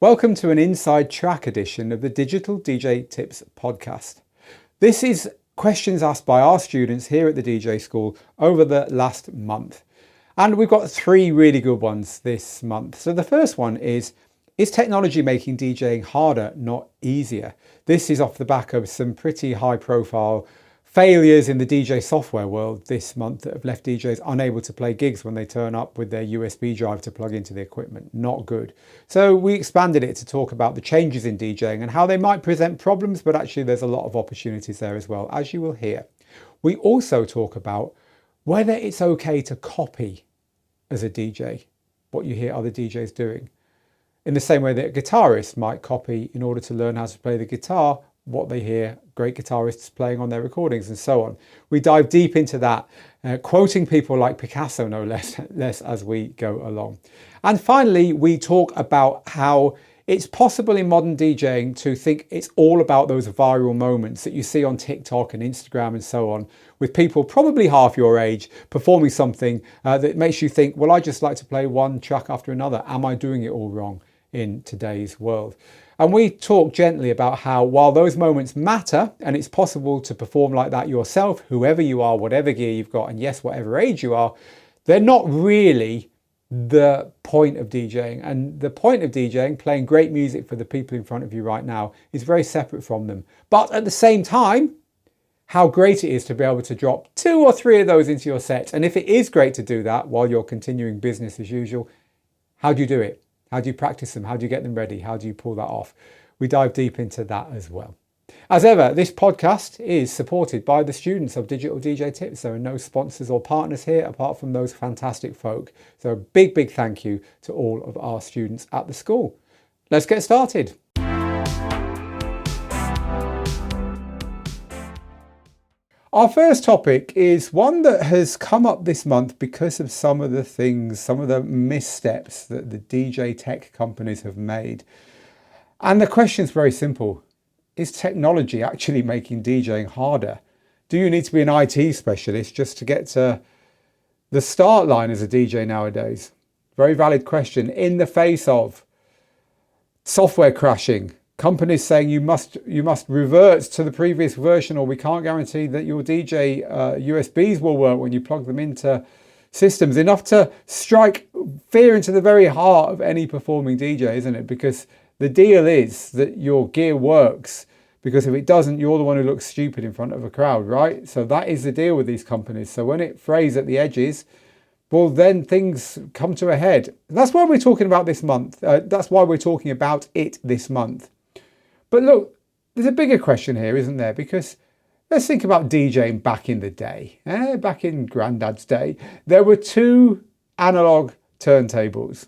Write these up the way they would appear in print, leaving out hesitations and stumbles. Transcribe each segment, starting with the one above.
Welcome to an inside track edition of the Digital DJ Tips podcast. This is questions asked by our students here at the DJ School over the last month. And we've got three really good ones this month. So the first one is technology making DJing harder, not easier? This is off the back of some pretty high profile failures in the DJ software world this month that have left DJs unable to play gigs when they turn up with their USB drive to plug into the equipment. Not good. So we expanded it to talk about the changes in DJing and how they might present problems, but actually there's a lot of opportunities there as well, as you will hear. We also talk about whether it's okay to copy as a DJ what you hear other DJs doing, in the same way that a guitarist might copy in order to learn how to play the guitar what they hear great guitarists playing on their recordings and so on. We dive deep into that, quoting people like Picasso no less as we go along. And finally, we talk about how it's possible in modern DJing to think it's all about those viral moments that you see on TikTok and Instagram and so on, with people probably half your age performing something that makes you think, well, I just like to play one track after another. Am I doing it all wrong in today's world? And we talk gently about how while those moments matter and it's possible to perform like that yourself, whoever you are, whatever gear you've got, and yes, whatever age you are, they're not really the point of DJing. And the point of DJing, playing great music for the people in front of you right now, is very separate from them. But at the same time, how great it is to be able to drop 2 or 3 of those into your set. And if it is great to do that while you're continuing business as usual, how do you do it? How do you practice them? How do you get them ready? How do you pull that off? We dive deep into that as well. As ever, this podcast is supported by the students of Digital DJ Tips. There are no sponsors or partners here apart from those fantastic folk. So a big thank you to all of our students at the school. Let's get started. Our first topic is one that has come up this month because of some of the missteps that the DJ tech companies have made. And the question is very simple. Is technology actually making DJing harder? Do you need to be an IT specialist just to get to the start line as a DJ nowadays? Very valid question in the face of software crashing, companies saying you must revert to the previous version, or we can't guarantee that your DJ USBs will work when you plug them into systems. Enough to strike fear into the very heart of any performing DJ, isn't it? Because the deal is that your gear works, because if it doesn't, you're the one who looks stupid in front of a crowd, right? So that is the deal with these companies. So when it frays at the edges, well, then things come to a head. That's why we're talking about this month. That's why we're talking about it this month. But look, there's a bigger question here, isn't there? Because let's think about DJing back in the day. Back in Grandad's day, there were 2 analog turntables.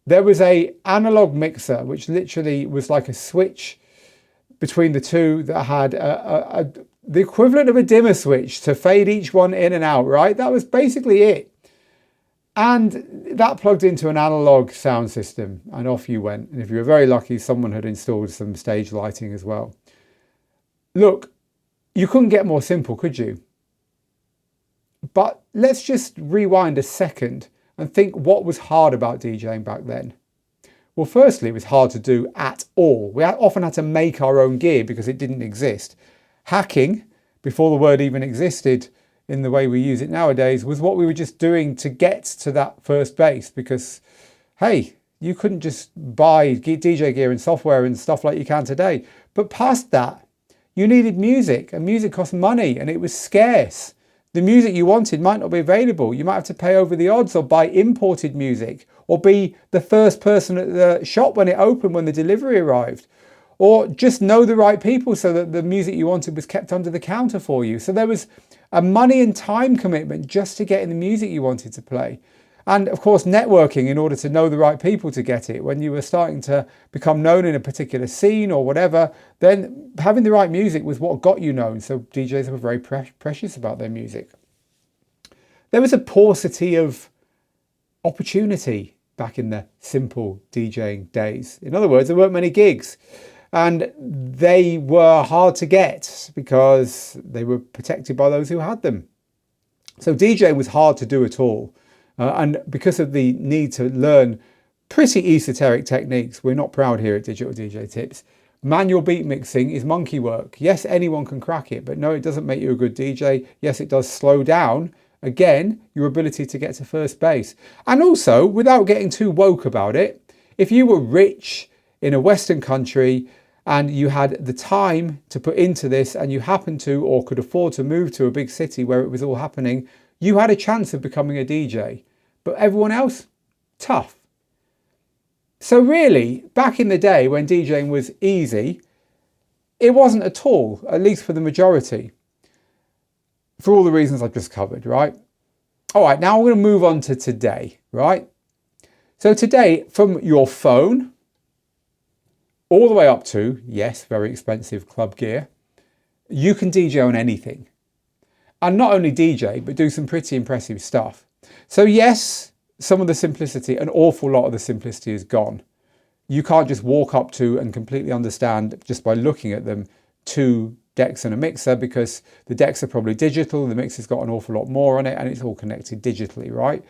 There was a analog mixer, which literally was like a switch between the two that had the equivalent of a dimmer switch to fade each one in and out, right? That was basically it. And that plugged into an analog sound system and off you went. And if you were very lucky, someone had installed some stage lighting as well. Look, you couldn't get more simple, could you? But let's just rewind a second and think what was hard about DJing back then. Well, firstly, it was hard to do at all. We often had to make our own gear because it didn't exist. Hacking, before the word even existed in the way we use it nowadays, was what we were just doing to get to that first base, because, hey, you couldn't just buy DJ gear and software and stuff like you can today. But past that, you needed music, and music cost money, and it was scarce. The music you wanted might not be available. You might have to pay over the odds or buy imported music, or be the first person at the shop when it opened, when the delivery arrived, or just know the right people so that the music you wanted was kept under the counter for you. So there was a money and time commitment just to getting the music you wanted to play. And of course, networking in order to know the right people to get it. When you were starting to become known in a particular scene or whatever, then having the right music was what got you known. So DJs were very precious about their music. There was a paucity of opportunity back in the simple DJing days. In other words, there weren't many gigs. And they were hard to get because they were protected by those who had them. So DJing was hard to do at all. And because of the need to learn pretty esoteric techniques. We're not proud here at Digital DJ Tips. Manual beat mixing is monkey work. Yes, anyone can crack it, but no, it doesn't make you a good DJ. Yes, it does slow down, again, your ability to get to first base. And also, without getting too woke about it, if you were rich in a Western country and you had the time to put into this and you happened to or could afford to move to a big city where it was all happening, you had a chance of becoming a DJ. But everyone else, tough. So really, back in the day when DJing was easy, it wasn't at all, at least for the majority, for all the reasons I've just covered, right? All right, now we're going to move on to today, right? So today, from your phone, all the way up to, yes, very expensive club gear, you can DJ on anything. And not only DJ, but do some pretty impressive stuff. So yes, some of the simplicity, an awful lot of the simplicity is gone. You can't just walk up to and completely understand just by looking at them 2 decks and a mixer, because the decks are probably digital, the mixer's got an awful lot more on it, and it's all connected digitally, right?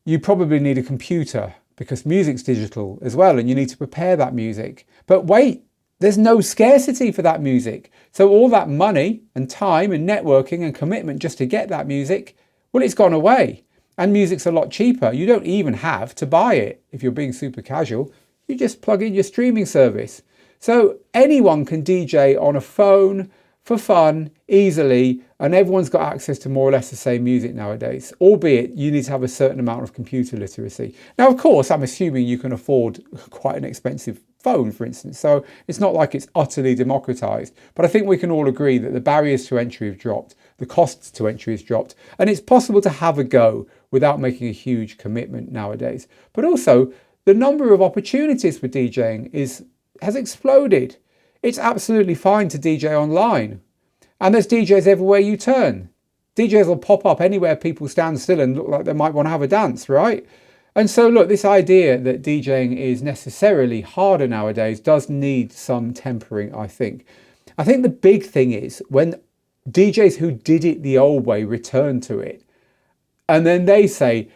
You probably need a computer because music's digital as well, and you need to prepare that music. But wait, there's no scarcity for that music. So all that money and time and networking and commitment just to get that music, well, it's gone away. And music's a lot cheaper. You don't even have to buy it. If you're being super casual, you just plug in your streaming service. So anyone can DJ on a phone for fun, easily, and everyone's got access to more or less the same music nowadays, albeit you need to have a certain amount of computer literacy. Now, of course, I'm assuming you can afford quite an expensive phone, for instance, so it's not like it's utterly democratized, but I think we can all agree that the barriers to entry have dropped, the costs to entry has dropped, and it's possible to have a go without making a huge commitment nowadays. But also, the number of opportunities for DJing has exploded. It's absolutely fine to DJ online. And there's DJs everywhere you turn. DJs will pop up anywhere people stand still and look like they might want to have a dance, right? And so look, this idea that DJing is necessarily harder nowadays does need some tempering, I think. I think the big thing is when DJs who did it the old way return to it, and then they say,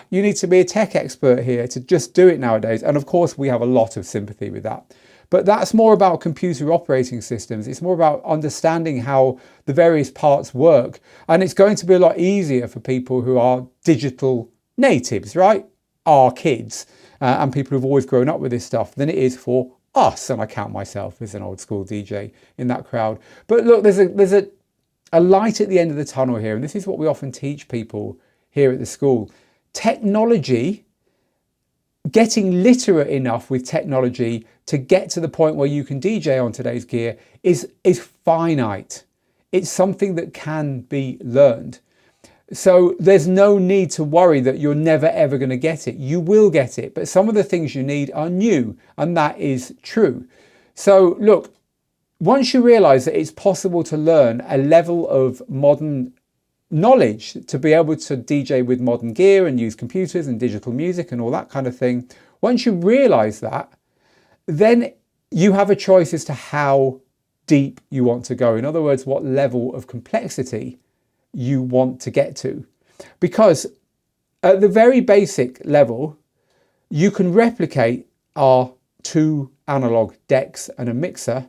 you need to be a tech expert here to just do it nowadays. And of course, we have a lot of sympathy with that. But that's more about computer operating systems. It's more about understanding how the various parts work. And it's going to be a lot easier for people who are digital natives, right? Our kids and people who've always grown up with this stuff than it is for us. And I count myself as an old school DJ in that crowd. But look, there's a light at the end of the tunnel here. And this is what we often teach people here at the school. Technology, getting literate enough with technology to get to the point where you can DJ on today's gear is finite. It's something that can be learned. So there's no need to worry that you're never ever going to get it. You will get it, but some of the things you need are new, and that is true. So look, once you realize that it's possible to learn a level of modern knowledge to be able to DJ with modern gear and use computers and digital music and all that kind of thing, once you realize that, then you have a choice as to how deep you want to go. In other words, what level of complexity you want to get to. Because at the very basic level, you can replicate our 2 analog decks and a mixer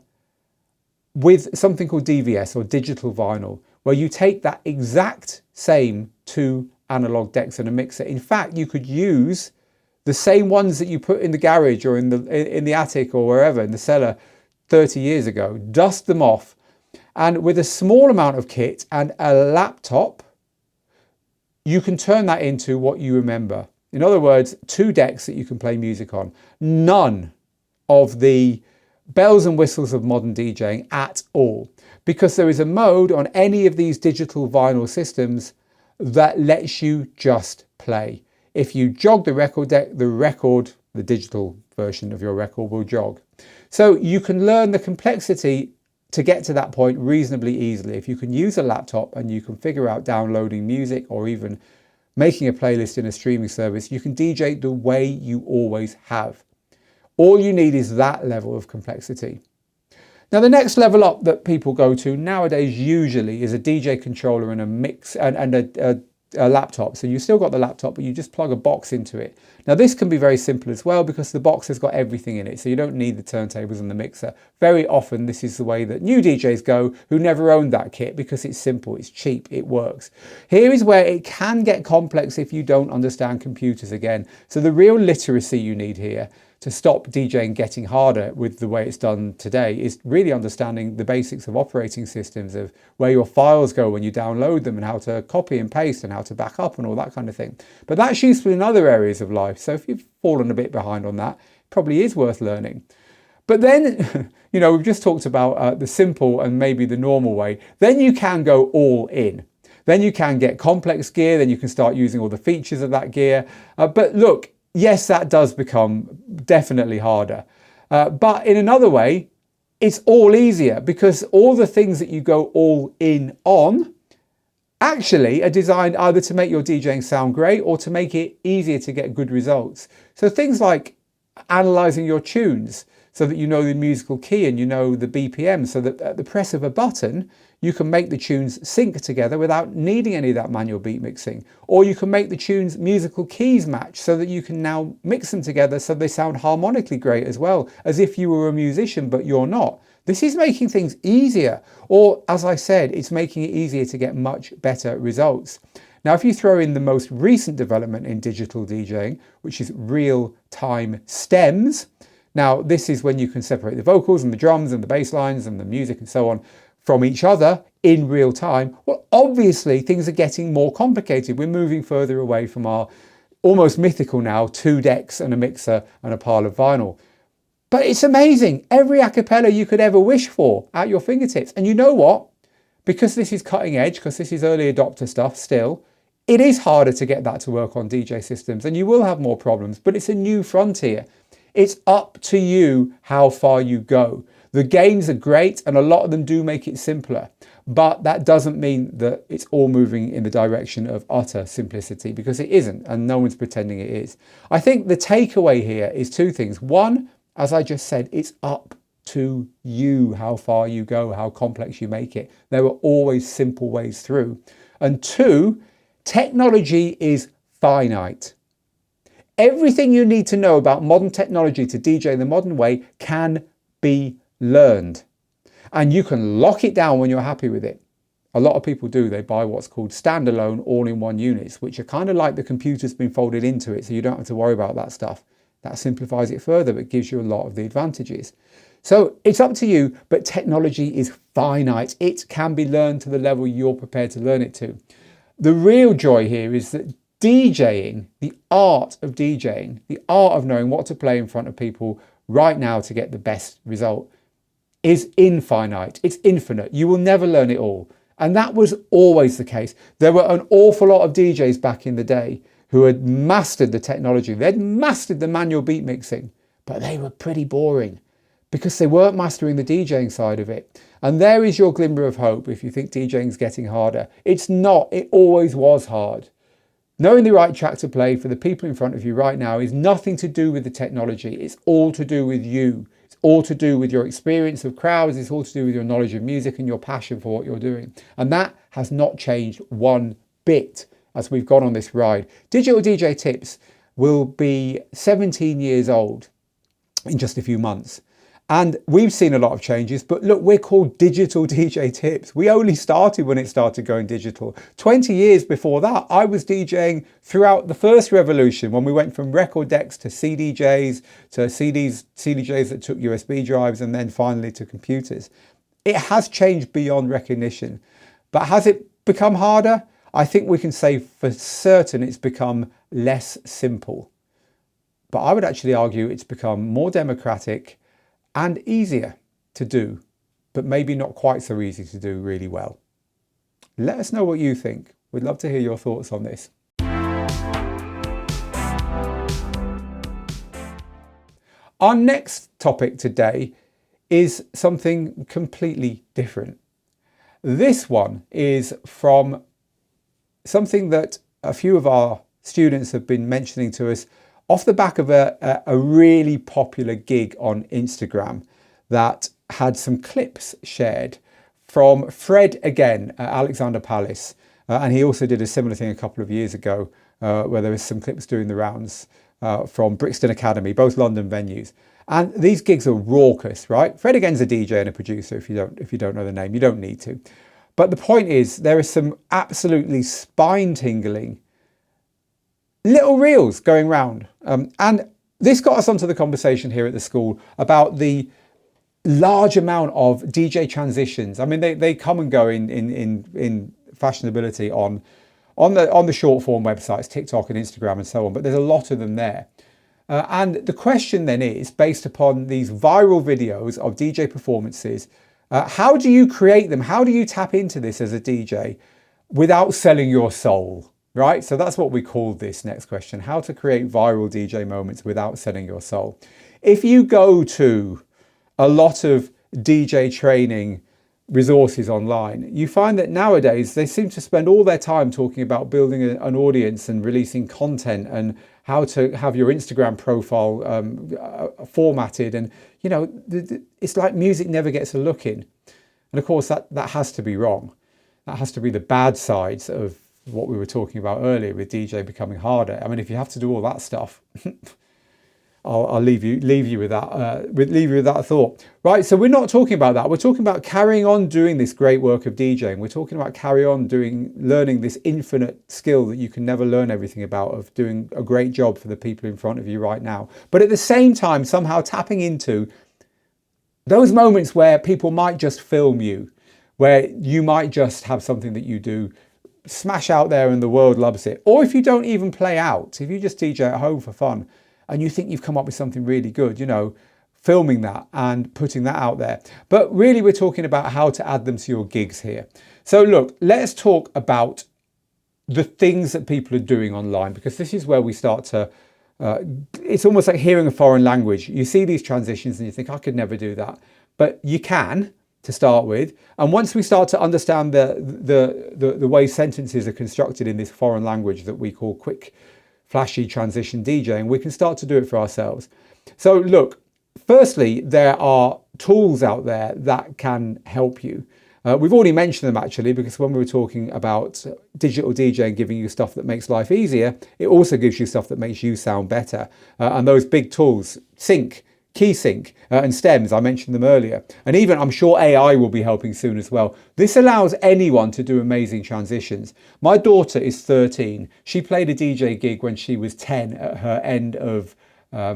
with something called DVS or digital vinyl, where you take that exact same 2 analog decks and a mixer. In fact, you could use the same ones that you put in the garage or in the attic or wherever, in the cellar 30 years ago, dust them off, and with a small amount of kit and a laptop, you can turn that into what you remember. In other words, 2 decks that you can play music on. None of the bells and whistles of modern DJing at all, because there is a mode on any of these digital vinyl systems that lets you just play. If you jog the record deck, the digital version of your record will jog. So you can learn the complexity to get to that point reasonably easily. If you can use a laptop and you can figure out downloading music or even making a playlist in a streaming service, you can DJ the way you always have. All you need is that level of complexity. Now, the next level up that people go to nowadays usually is a DJ controller and a mix and a laptop. So you've still got the laptop, but you just plug a box into it. Now this can be very simple as well because the box has got everything in it. So you don't need the turntables and the mixer. Very often this is the way that new DJs go who never owned that kit because it's simple, it's cheap, it works. Here is where it can get complex if you don't understand computers again. So the real literacy you need here to stop DJing getting harder with the way it's done today is really understanding the basics of operating systems, of where your files go when you download them and how to copy and paste and how to back up and all that kind of thing. But that's useful in other areas of life. So if you've fallen a bit behind on that, it probably is worth learning. But then, you know, we've just talked about the simple and maybe the normal way. Then you can go all in. Then you can get complex gear. Then you can start using all the features of that gear. But look, yes, that does become definitely harder. But in another way, it's all easier because all the things that you go all in on actually are designed either to make your DJing sound great or to make it easier to get good results. So things like analyzing your tunes so that you know the musical key and you know the BPM, so that at the press of a button, you can make the tunes sync together without needing any of that manual beat mixing. Or you can make the tunes musical keys match so that you can now mix them together so they sound harmonically great as well, as if you were a musician, but you're not. This is making things easier. Or as I said, it's making it easier to get much better results. Now, if you throw in the most recent development in digital DJing, which is real-time stems, now this is when you can separate the vocals and the drums and the bass lines and the music and so on from each other in real time. Well, obviously things are getting more complicated. We're moving further away from our almost mythical now 2 decks and a mixer and a pile of vinyl. But it's amazing. Every a cappella you could ever wish for at your fingertips. And you know what? Because this is cutting edge, because this is early adopter stuff still, it is harder to get that to work on DJ systems and you will have more problems, but it's a new frontier. It's up to you how far you go. The gains are great and a lot of them do make it simpler, but that doesn't mean that it's all moving in the direction of utter simplicity, because it isn't and no one's pretending it is. I think the takeaway here is 2 things. One, as I just said, it's up to you how far you go, how complex you make it. There are always simple ways through. And 2, technology is finite. Everything you need to know about modern technology to DJ the modern way can be learned. And you can lock it down when you're happy with it. A lot of people do. They buy what's called standalone all-in-one units, which are kind of like the computer's been folded into it, so you don't have to worry about that stuff. That simplifies it further, but gives you a lot of the advantages. So it's up to you, but technology is finite. It can be learned to the level you're prepared to learn it to. The real joy here is that DJing, the art of DJing, the art of knowing what to play in front of people right now to get the best result, is infinite. It's infinite. You will never learn it all. And that was always the case. There were an awful lot of DJs back in the day who had mastered the technology. They'd mastered the manual beat mixing, but they were pretty boring because they weren't mastering the DJing side of it. And there is your glimmer of hope if you think DJing is getting harder. It's not. It always was hard. Knowing the right track to play for the people in front of you right now is nothing to do with the technology. It's all to do with you. It's all to do with your experience of crowds. It's all to do with your knowledge of music and your passion for what you're doing. And that has not changed one bit as we've gone on this ride. Digital DJ Tips will be 17 years old in just a few months. And we've seen a lot of changes, but look, we're called Digital DJ Tips. We only started when it started going digital. 20 years before that, I was DJing throughout the first revolution when we went from record decks to CDJs, to CDJs that took USB drives, and then finally to computers. It has changed beyond recognition, but has it become harder? I think we can say for certain it's become less simple. But I would actually argue it's become more democratic and easier to do, but maybe not quite so easy to do really well. Let us know what you think. We'd love to hear your thoughts on this. Our next topic today is something completely different. This one is from something that a few of our students have been mentioning to us off the back of a really popular gig on Instagram that had some clips shared from Fred again at Alexander Palace. And he also did a similar thing a couple of years ago, where there was some clips doing the rounds from Brixton Academy, both London venues. And these gigs are raucous, right? Fred again's a DJ and a producer. If you don't know the name, you don't need to. But the point is, there are some absolutely spine-tingling little reels going round. And this got us onto the conversation here at the school about the large amount of DJ transitions. I mean, they come and go in fashionability on the short form websites, TikTok and Instagram and so on, but there's a lot of them there. And the question then is, based upon these viral videos of DJ performances, how do you create them? How do you tap into this as a DJ without selling your soul, right? So that's what we call this next question: how to create viral DJ moments without selling your soul. If you go to a lot of DJ training resources online, you find that nowadays they seem to spend all their time talking about building an audience and releasing content and how to have your Instagram profile formatted. And, you know, it's like music never gets a look in. And of course, that has to be wrong. That has to be the bad sides of what we were talking about earlier with DJ becoming harder. I mean, if you have to do all that stuff, I'll leave you with that thought. Right, so we're not talking about that. We're talking about carrying on doing this great work of DJing. We're talking about learning this infinite skill that you can never learn everything about, of doing a great job for the people in front of you right now. But at the same time, somehow tapping into those moments where people might just film you, where you might just have something that you do smash out there and the world loves it. Or if you don't even play out, if you just DJ at home for fun, and you think you've come up with something really good, you know, filming that and putting that out there. But really, we're talking about how to add them to your gigs here. So look, let's talk about the things that people are doing online, because this is where we start to, it's almost like hearing a foreign language. You see these transitions and you think, I could never do that. But you can, to start with. And once we start to understand the way sentences are constructed in this foreign language that we call quick, flashy transition DJing, we can start to do it for ourselves. So look, firstly, there are tools out there that can help you. We've already mentioned them actually, because when we were talking about digital DJing giving you stuff that makes life easier, it also gives you stuff that makes you sound better. And those big tools, Sync, Key Sync and Stems, I mentioned them earlier. And even I'm sure AI will be helping soon as well. This allows anyone to do amazing transitions. My daughter is 13. She played a DJ gig when she was 10 at her end of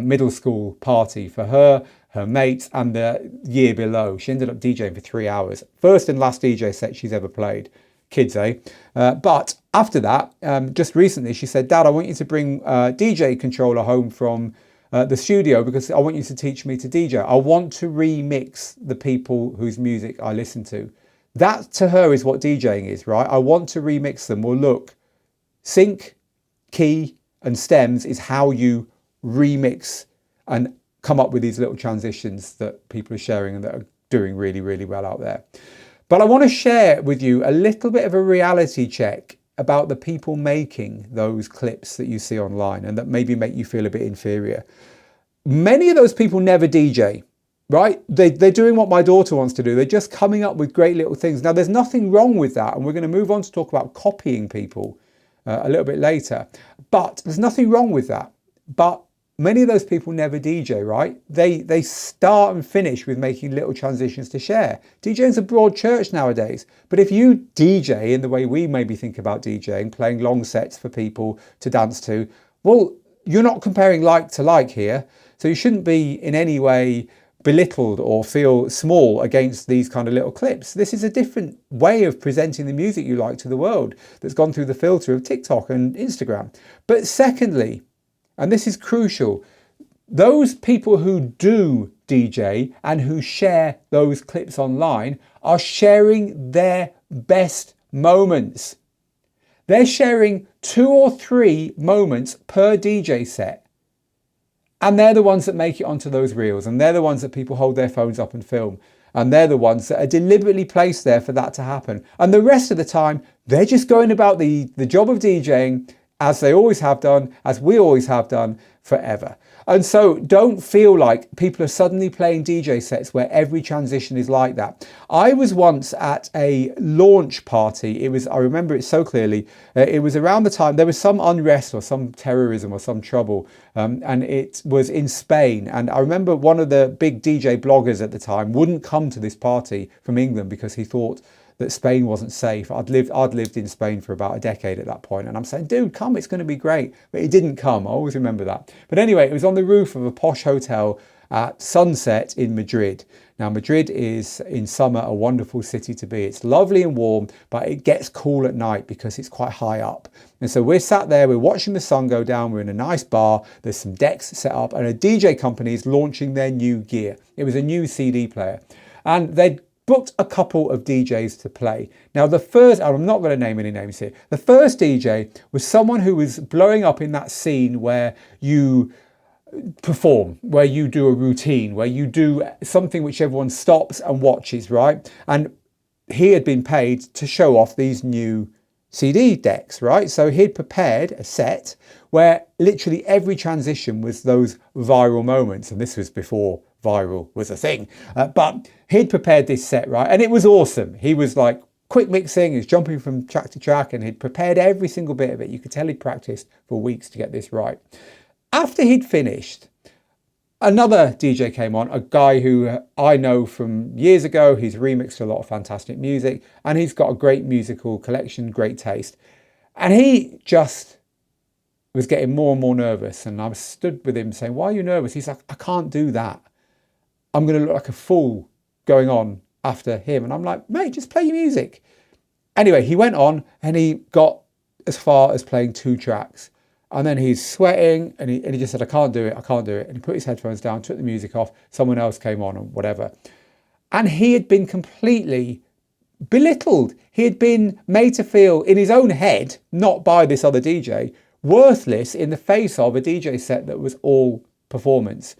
middle school party for her mates and the year below. She ended up DJing for 3 hours. First and last DJ set she's ever played. Kids, eh? But after that, just recently, she said, Dad, I want you to bring a DJ controller home from the studio, because I want you to teach me to DJ. I want to remix the people whose music I listen to. That to her is what DJing is, right? I want to remix them. Well, look, Sync, Key and Stems is how you remix and come up with these little transitions that people are sharing and that are doing really, really well out there. But I want to share with you a little bit of a reality check about the people making those clips that you see online and that maybe make you feel a bit inferior. Many of those people never DJ, right? They're doing what my daughter wants to do. They're just coming up with great little things. Now, there's nothing wrong with that. And we're going to move on to talk about copying people a little bit later. But there's nothing wrong with that. But many of those people never DJ, right? They start and finish with making little transitions to share. DJing's a broad church nowadays. But if you DJ in the way we maybe think about DJing, playing long sets for people to dance to, well, you're not comparing like to like here. So you shouldn't be in any way belittled or feel small against these kind of little clips. This is a different way of presenting the music you like to the world that's gone through the filter of TikTok and Instagram. But secondly, and this is crucial, those people who do DJ and who share those clips online are sharing their best moments. They're sharing 2 or 3 moments per DJ set. And they're the ones that make it onto those reels. And they're the ones that people hold their phones up and film. And they're the ones that are deliberately placed there for that to happen. And the rest of the time, they're just going about the job of DJing as they always have done, as we always have done forever. And so don't feel like people are suddenly playing DJ sets where every transition is like that. I was once at a launch party. I remember it so clearly. It was around the time there was some unrest or some terrorism or some trouble. And it was in Spain. And I remember one of the big DJ bloggers at the time wouldn't come to this party from England because he thought that Spain wasn't safe. I'd lived in Spain for about a decade at that point, and I'm saying, dude, come, it's going to be great. But he didn't come. I always remember that. But anyway, it was on the roof of a posh hotel at sunset in Madrid. Now, Madrid is in summer a wonderful city to be. It's lovely and warm, but it gets cool at night because it's quite high up. And so we're sat there, we're watching the sun go down, we're in a nice bar, there's some decks set up, and a DJ company is launching their new gear. It was a new CD player. And they'd booked a couple of DJs to play. Now the first, I'm not going to name any names here, the first DJ was someone who was blowing up in that scene where you perform, where you do a routine, where you do something which everyone stops and watches, right? And he had been paid to show off these new CD decks, right? So he'd prepared a set where literally every transition was those viral moments, and this was before viral was a thing, but he'd prepared this set, right? And it was awesome. He was like quick mixing, he was jumping from track to track, and he'd prepared every single bit of it. You could tell he'd practiced for weeks to get this right. After he'd finished, another DJ came on, a guy who I know from years ago. He's remixed a lot of fantastic music, and he's got a great musical collection, great taste. And he just was getting more and more nervous. And I stood with him saying, why are you nervous? He's like, I can't do that. I'm going to look like a fool going on after him. And I'm like, mate, just play your music. Anyway, he went on and he got as far as playing 2 tracks. And then he's sweating and he just said, I can't do it, I can't do it. And he put his headphones down, took the music off, someone else came on and whatever. And he had been completely belittled. He had been made to feel in his own head, not by this other DJ, worthless in the face of a DJ set that was all performance.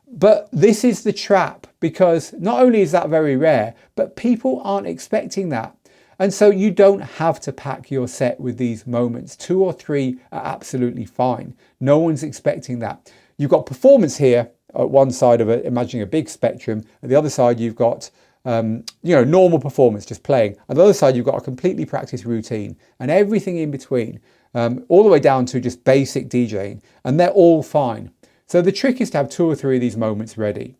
But this is the trap, because not only is that very rare, but people aren't expecting that. And so you don't have to pack your set with these moments. 2 or 3 are absolutely fine. No one's expecting that. You've got performance here at one side of it, imagining a big spectrum. At the other side, you've got normal performance, just playing. On the other side, you've got a completely practiced routine and everything in between, all the way down to just basic DJing, and they're all fine. So the trick is to have 2 or 3 of these moments ready.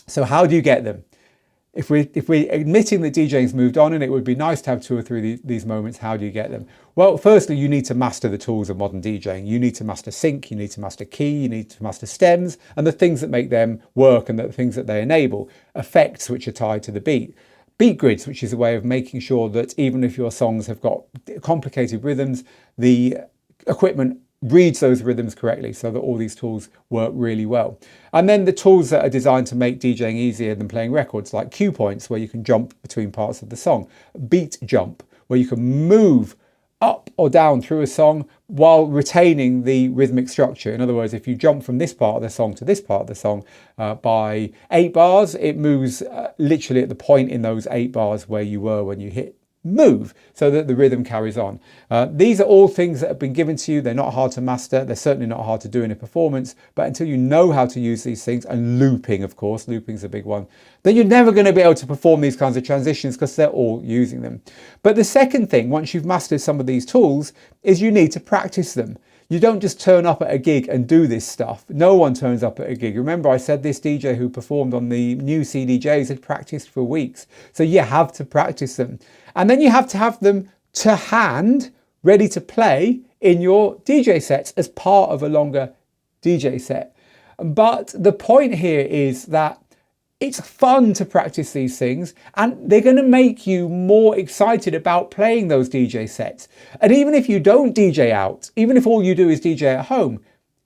So how do you get them? If we're admitting that DJing's moved on and it would be nice to have 2 or 3 of these moments, how do you get them? Well, firstly, you need to master the tools of modern DJing. You need to master sync, you need to master key, you need to master stems, and the things that make them work and the things that they enable. Effects, which are tied to the beat. Beat grids, which is a way of making sure that even if your songs have got complicated rhythms, the equipment reads those rhythms correctly so that all these tools work really well. And then the tools that are designed to make DJing easier than playing records, like cue points, where you can jump between parts of the song, beat jump, where you can move up or down through a song while retaining the rhythmic structure. In other words, if you jump from this part of the song to this part of the song by 8 bars, it moves literally at the point in those 8 bars where you were when you hit move, so that the rhythm carries on. These are all things that have been given to you. They're not hard to master. They're certainly not hard to do in a performance, but until you know how to use these things, and looping, of course, looping's a big one, then you're never going to be able to perform these kinds of transitions because they're all using them. But the second thing, once you've mastered some of these tools, is you need to practice them. You don't just turn up at a gig and do this stuff. No one turns up at a gig. Remember, I said this DJ who performed on the new CDJs had practiced for weeks. So you have to practice them. And then you have to have them to hand, ready to play in your DJ sets as part of a longer DJ set. But the point here is that it's fun to practice these things, and they're going to make you more excited about playing those DJ sets. And even if you don't DJ out, even if all you do is DJ at home,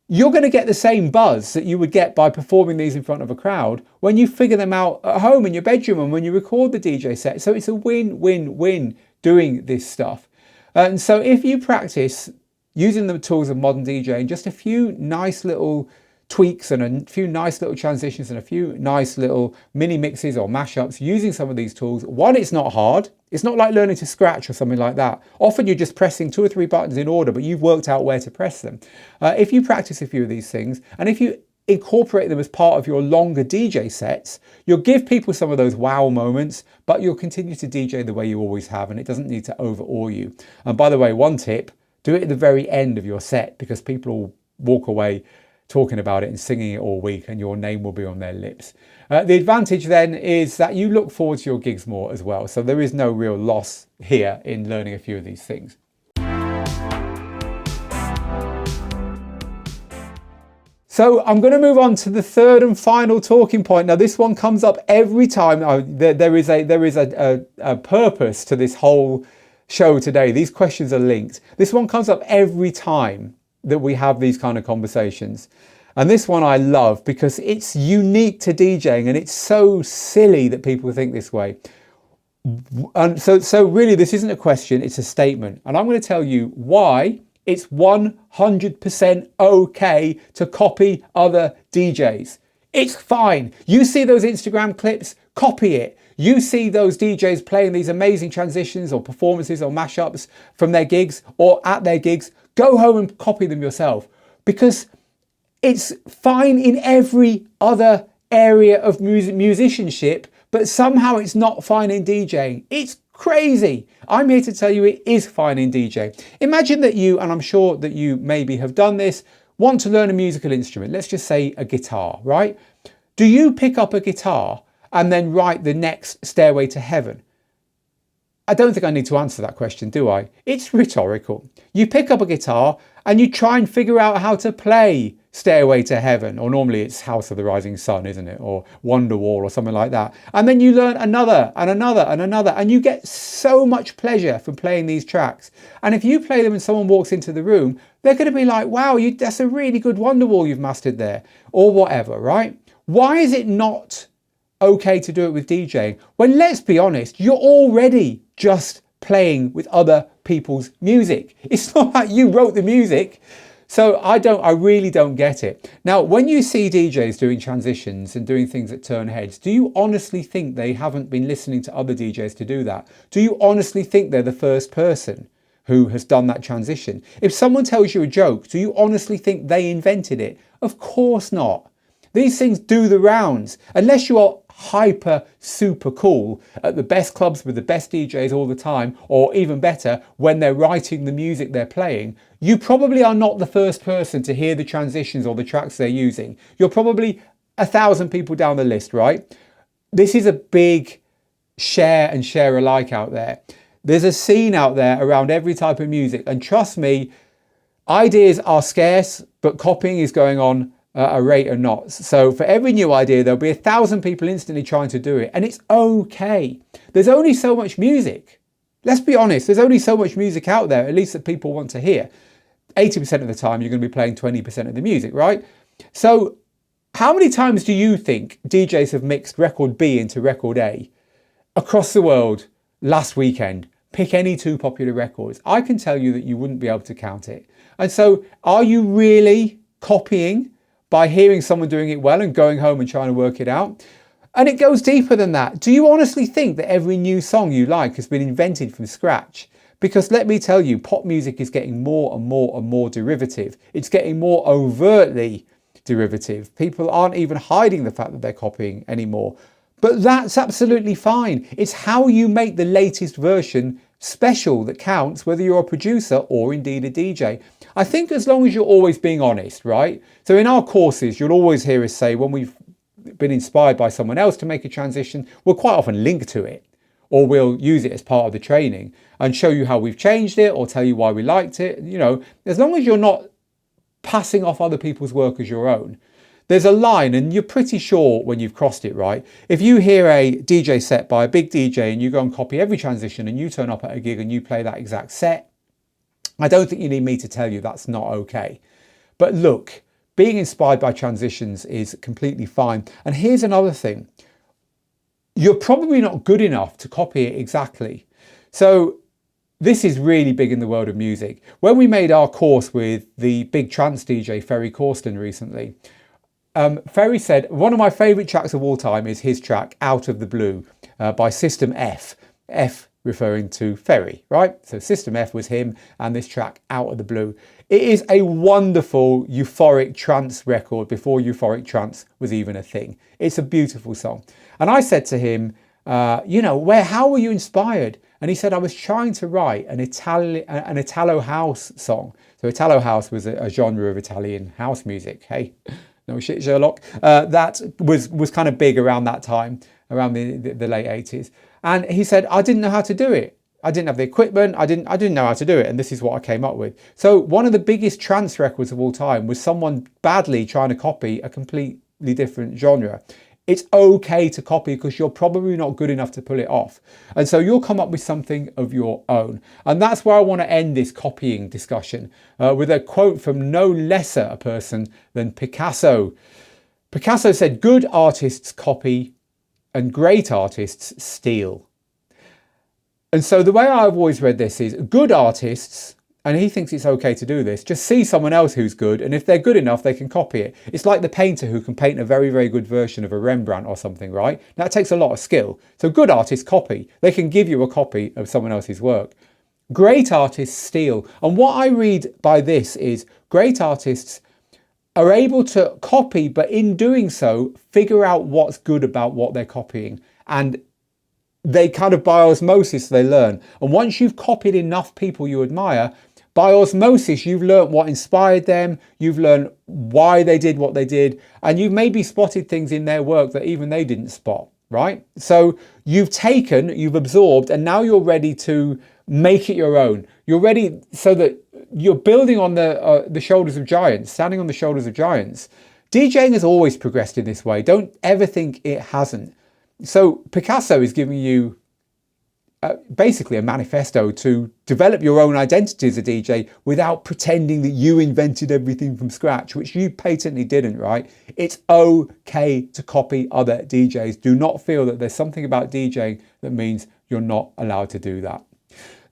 you're going to get the same buzz that you would get by performing these in front of a crowd when you figure them out at home in your bedroom and when you record the DJ set. So it's a win-win-win doing this stuff. And so if you practice using the tools of modern DJing, just a few nice little tweaks and a few nice little transitions and a few nice little mini mixes or mashups using some of these tools. One, it's not hard. It's not like learning to scratch or something like that. Often you're just pressing 2 or 3 buttons in order, but you've worked out where to press them. If you practice a few of these things, and if you incorporate them as part of your longer DJ sets, you'll give people some of those wow moments, but you'll continue to DJ the way you always have, and it doesn't need to overawe you. And by the way, one tip, do it at the very end of your set, because people will walk away talking about it and singing it all week, and your name will be on their lips. The advantage then is that you look forward to your gigs more as well. So there is no real loss here in learning a few of these things. So I'm going to move on to the third and final talking point. Now this one comes up every time. There is a purpose to this whole show today. These questions are linked. This one comes up every time that we have these kind of conversations. And this one I love because it's unique to DJing, and it's so silly that people think this way. And so really this isn't a question, it's a statement. And I'm going to tell you why it's 100% okay to copy other DJs. It's fine. You see those Instagram clips, copy it. You see those DJs playing these amazing transitions or performances or mashups from their gigs or at their gigs, go home and copy them yourself, because it's fine in every other area of musicianship, but somehow it's not fine in DJing. It's crazy. I'm here to tell you it is fine in DJing. Imagine that you, and I'm sure that you maybe have done this, want to learn a musical instrument. Let's just say a guitar, right? Do you pick up a guitar and then write the next Stairway to Heaven? I don't think I need to answer that question, do I? It's rhetorical. You pick up a guitar and you try and figure out how to play Stairway to Heaven, or normally it's House of the Rising Sun, isn't it? Or Wonderwall or something like that. And then you learn another and another and another, and you get so much pleasure from playing these tracks. And if you play them and someone walks into the room, they're going to be like, wow, that's a really good Wonderwall you've mastered there, or whatever, right? Why is it not okay to do it with DJing when, let's be honest, you're already just playing with other people's music? It's not like you wrote the music. So I really don't get it. Now, when you see DJs doing transitions and doing things that turn heads, do you honestly think they haven't been listening to other DJs to do that? Do you honestly think they're the first person who has done that transition? If someone tells you a joke, do you honestly think they invented it? Of course not. These things do the rounds. Unless you are hyper super cool at the best clubs with the best DJs all the time, or even better, when they're writing the music they're playing, you probably are not the first person to hear the transitions or the tracks they're using. You're probably 1,000 people down the list, right? This is a big share and share alike out there. There's a scene out there around every type of music, and trust me, ideas are scarce, but copying is going on a rate of knots. So for every new idea, there'll be 1,000 people instantly trying to do it, and it's okay. There's only so much music. Let's be honest, there's only so much music out there, at least that people want to hear. 80% of the time, you're going to be playing 20% of the music, right? So how many times do you think DJs have mixed record B into record A across the world last weekend? Pick any 2 popular records. I can tell you that you wouldn't be able to count it. And so are you really copying by hearing someone doing it well and going home and trying to work it out? And it goes deeper than that. Do you honestly think that every new song you like has been invented from scratch? Because let me tell you, pop music is getting more and more and more derivative. It's getting more overtly derivative. People aren't even hiding the fact that they're copying anymore. But that's absolutely fine. It's how you make the latest version special that counts, whether you're a producer or indeed a DJ. I think as long as you're always being honest, right? So in our courses, you'll always hear us say, when we've been inspired by someone else to make a transition, we'll quite often link to it, or we'll use it as part of the training and show you how we've changed it or tell you why we liked it. You know, as long as you're not passing off other people's work as your own, there's a line and you're pretty sure when you've crossed it, right? If you hear a DJ set by a big DJ and you go and copy every transition and you turn up at a gig and you play that exact set, I don't think you need me to tell you that's not okay. But look, being inspired by transitions is completely fine. And here's another thing. You're probably not good enough to copy it exactly. So this is really big in the world of music. When we made our course with the big trance DJ, Ferry Corsten, recently, Ferry said, one of my favourite tracks of all time is his track, Out of the Blue, by System F. F referring to Ferry, right? So System F was him and this track Out of the Blue. It is a wonderful euphoric trance record before euphoric trance was even a thing. It's a beautiful song. And I said to him, how were you inspired? And he said, I was trying to write an Italo house song. So Italo house was a genre of Italian house music. Hey, no shit, Sherlock. That was kind of big around that time, around the late 80s. And he said, I didn't know how to do it. I didn't have the equipment. I didn't know how to do it. And this is what I came up with. So one of the biggest trance records of all time was someone badly trying to copy a completely different genre. It's okay to copy because you're probably not good enough to pull it off. And so you'll come up with something of your own. And that's where I want to end this copying discussion with a quote from no lesser a person than Picasso. Picasso said, good artists copy and great artists steal. And so the way I've always read this is good artists, and he thinks it's okay to do this, just see someone else who's good, and if they're good enough, they can copy it. It's like the painter who can paint a very, very good version of a Rembrandt or something, right? That takes a lot of skill. So good artists copy. They can give you a copy of someone else's work. Great artists steal. And what I read by this is great artists are able to copy, but in doing so, figure out what's good about what they're copying. And they kind of by osmosis, they learn. And once you've copied enough people you admire, by osmosis, you've learned what inspired them, you've learned why they did what they did, and you've maybe spotted things in their work that even they didn't spot, right? So you've taken, you've absorbed, and now you're ready to make it your own. You're ready so that you're building on the shoulders of giants, standing on the shoulders of giants. DJing has always progressed in this way. Don't ever think it hasn't. So Picasso is giving you basically a manifesto to develop your own identity as a DJ without pretending that you invented everything from scratch, which you patently didn't, right? It's okay to copy other DJs. Do not feel that there's something about DJing that means you're not allowed to do that.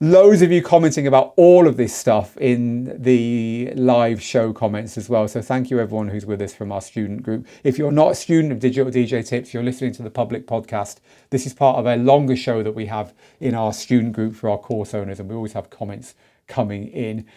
Loads of you commenting about all of this stuff in the live show comments as well. So thank you everyone who's with us from our student group. If you're not a student of Digital DJ Tips, you're listening to the public podcast. This is part of a longer show that we have in our student group for our course owners, and we always have comments coming in.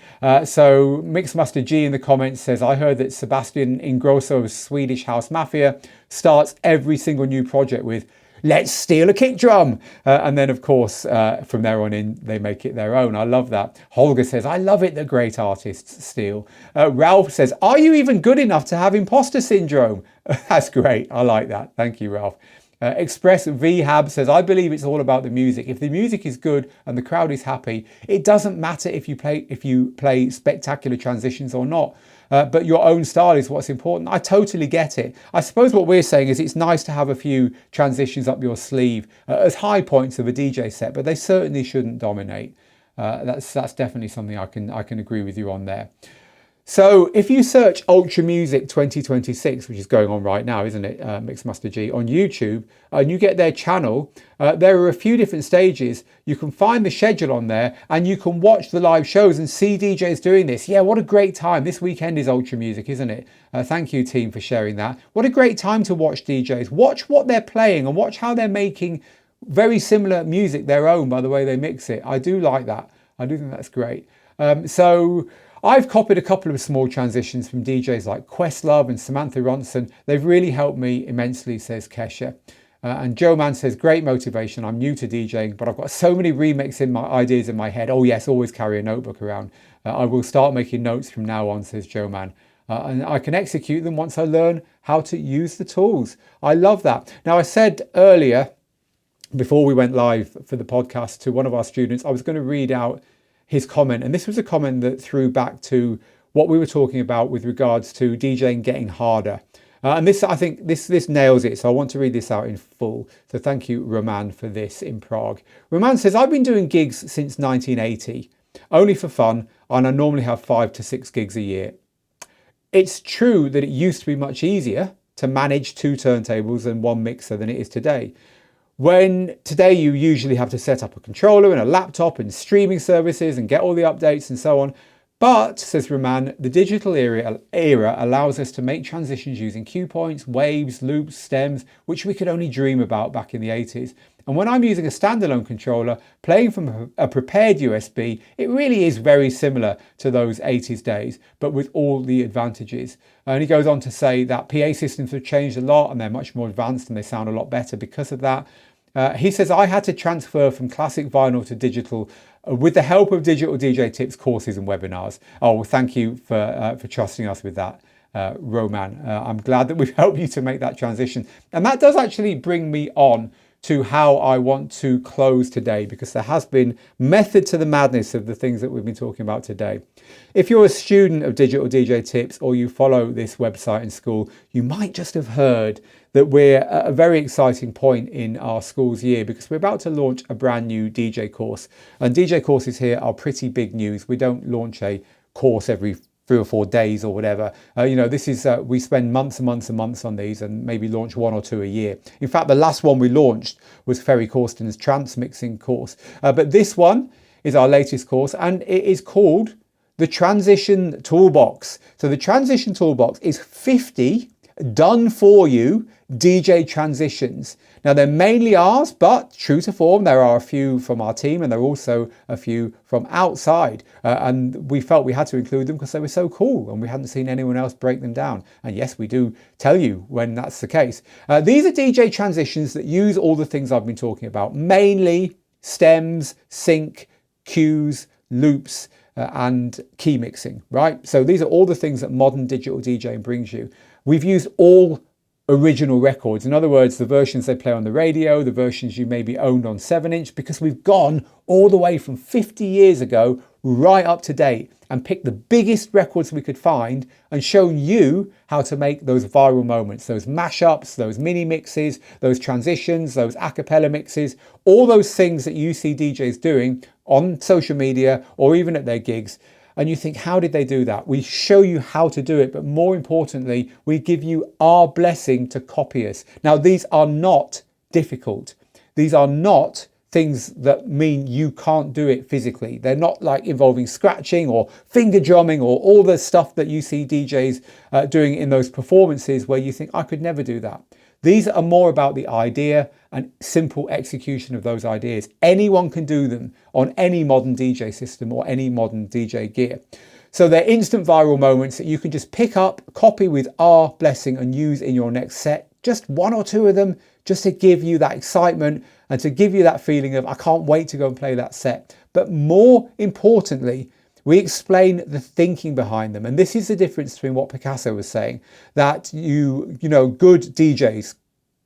So Mixmaster G in the comments says, I heard that Sebastian Ingrosso's Swedish House Mafia starts every single new project with let's steal a kick drum. And then, of course, from there on in, they make it their own. I love that. Holger says, I love it that great artists steal. Ralph says, are you even good enough to have imposter syndrome? That's great. I like that. Thank you, Ralph. Express VHab says, I believe it's all about the music. If the music is good and the crowd is happy, it doesn't matter if you play spectacular transitions or not. But your own style is what's important. I totally get it. I suppose what we're saying is it's nice to have a few transitions up your sleeve as high points of a DJ set, but they certainly shouldn't dominate. That's definitely something I can agree with you on there. So if you search Ultra Music 2026, which is going on right now, isn't it, Mixmaster G, on YouTube, and you get their channel, there are a few different stages. You can find the schedule on there and you can watch the live shows and see DJs doing this. Yeah, what a great time. This weekend is Ultra Music, isn't it? Thank you, team, for sharing that. What a great time to watch DJs. Watch what they're playing and watch how they're making very similar music their own by the way they mix it. I do like that. I do think that's great. So I've copied a couple of small transitions from DJs like Questlove and Samantha Ronson. They've really helped me immensely, says Kesha. And Joe Man says, great motivation. I'm new to DJing, but I've got so many ideas in my head. Oh yes, always carry a notebook around. I will start making notes from now on, says Joe Man. And I can execute them once I learn how to use the tools. I love that. Now, I said earlier, before we went live for the podcast, to one of our students, I was going to read out his comment, and this was a comment that threw back to what we were talking about with regards to DJing getting harder. And this, I think, this nails it. So I want to read this out in full. So thank you, Roman, for this in Prague. Roman says, I've been doing gigs since 1980, only for fun, and I normally have 5 to 6 gigs a year. It's true that it used to be much easier to manage 2 turntables and 1 mixer than it is today. When today you usually have to set up a controller and a laptop and streaming services and get all the updates and so on. But, says Roman, the digital era allows us to make transitions using cue points, waves, loops, stems, which we could only dream about back in the 80s. And when I'm using a standalone controller, playing from a prepared USB, it really is very similar to those 80s days, but with all the advantages. And he goes on to say that PA systems have changed a lot and they're much more advanced and they sound a lot better because of that. He says, I had to transfer from classic vinyl to digital with the help of Digital DJ Tips courses and webinars. Oh, well, thank you for trusting us with that, Roman. I'm glad that we've helped you to make that transition. And that does actually bring me on to how I want to close today, because there has been method to the madness of the things that we've been talking about today. If you're a student of Digital DJ Tips or you follow this website in school, you might just have heard that we're at a very exciting point in our school's year, because we're about to launch a brand new DJ course. And DJ courses here are pretty big news. We don't launch a course every 3 or 4 days or whatever. This is, we spend months and months and months on these and maybe launch 1 or 2 a year. In fact, the last one we launched was Ferry Corsten's trance mixing course. But this one is our latest course, and it is called the Transition Toolbox. So the Transition Toolbox is 50 done for you DJ transitions. Now they're mainly ours, but true to form, there are a few from our team and there are also a few from outside. And we felt we had to include them because they were so cool and we hadn't seen anyone else break them down. And yes, we do tell you when that's the case. These are DJ transitions that use all the things I've been talking about, mainly stems, sync, cues, loops, and key mixing, right? So these are all the things that modern digital DJing brings you. We've used all original records. In other words, the versions they play on the radio, the versions you maybe owned on 7-inch, because we've gone all the way from 50 years ago right up to date and picked the biggest records we could find and shown you how to make those viral moments, those mashups, those mini mixes, those transitions, those a cappella mixes, all those things that you see DJs doing on social media or even at their gigs. And you think, how did they do that? We show you how to do it, but more importantly, we give you our blessing to copy us. Now, these are not difficult. These are not things that mean you can't do it physically. They're not like involving scratching or finger drumming or all the stuff that you see DJs doing in those performances where you think, I could never do that. These are more about the idea and simple execution of those ideas. Anyone can do them on any modern DJ system or any modern DJ gear. So they're instant viral moments that you can just pick up, copy with our blessing and use in your next set. Just 1 or 2 of them, just to give you that excitement and to give you that feeling of, I can't wait to go and play that set. But more importantly, we explain the thinking behind them. And this is the difference between what Picasso was saying, that good DJs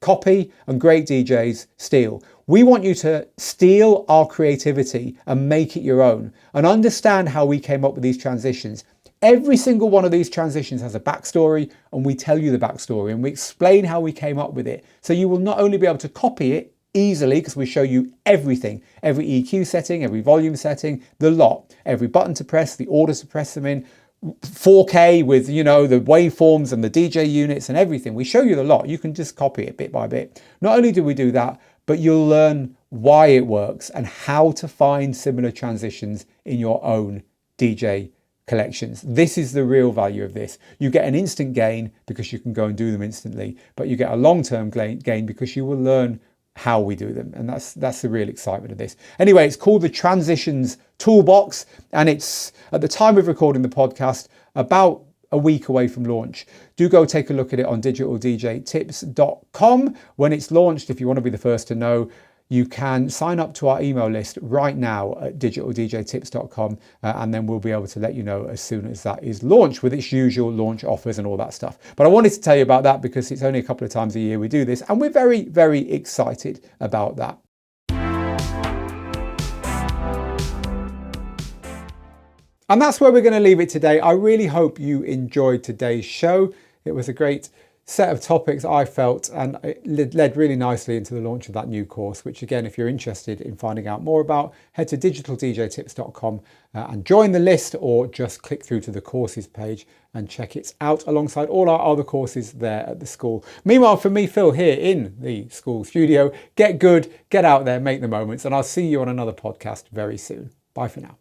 copy and great DJs steal. We want you to steal our creativity and make it your own and understand how we came up with these transitions. Every single one of these transitions has a backstory, and we tell you the backstory and we explain how we came up with it. So you will not only be able to copy it easily, because we show you everything, every EQ setting, every volume setting, the lot, every button to press, the order to press them in, 4K with, the waveforms and the DJ units and everything. We show you the lot. You can just copy it bit by bit. Not only do we do that, but you'll learn why it works and how to find similar transitions in your own DJ collections. This is the real value of this. You get an instant gain because you can go and do them instantly, but you get a long-term gain because you will learn how we do them. And that's the real excitement of this. Anyway, it's called the Transitions Toolbox, and it's, at the time of recording the podcast, about a week away from launch. Do go take a look at it on digitaldjtips.com. When it's launched, if you want to be the first to know, you can sign up to our email list right now at digitaldjtips.com, and then we'll be able to let you know as soon as that is launched with its usual launch offers and all that stuff. But I wanted to tell you about that because it's only a couple of times a year we do this, and we're very, very excited about that. And that's where we're going to leave it today. I really hope you enjoyed today's show. It was a great set of topics, I felt, and it led really nicely into the launch of that new course, which again, if you're interested in finding out more about, head to digitaldjtips.com and join the list, or just click through to the courses page and check it out alongside all our other courses there at the school. Meanwhile, from me, Phil, here in the school studio, get good, get out there, make the moments, and I'll see you on another podcast very soon. Bye for now.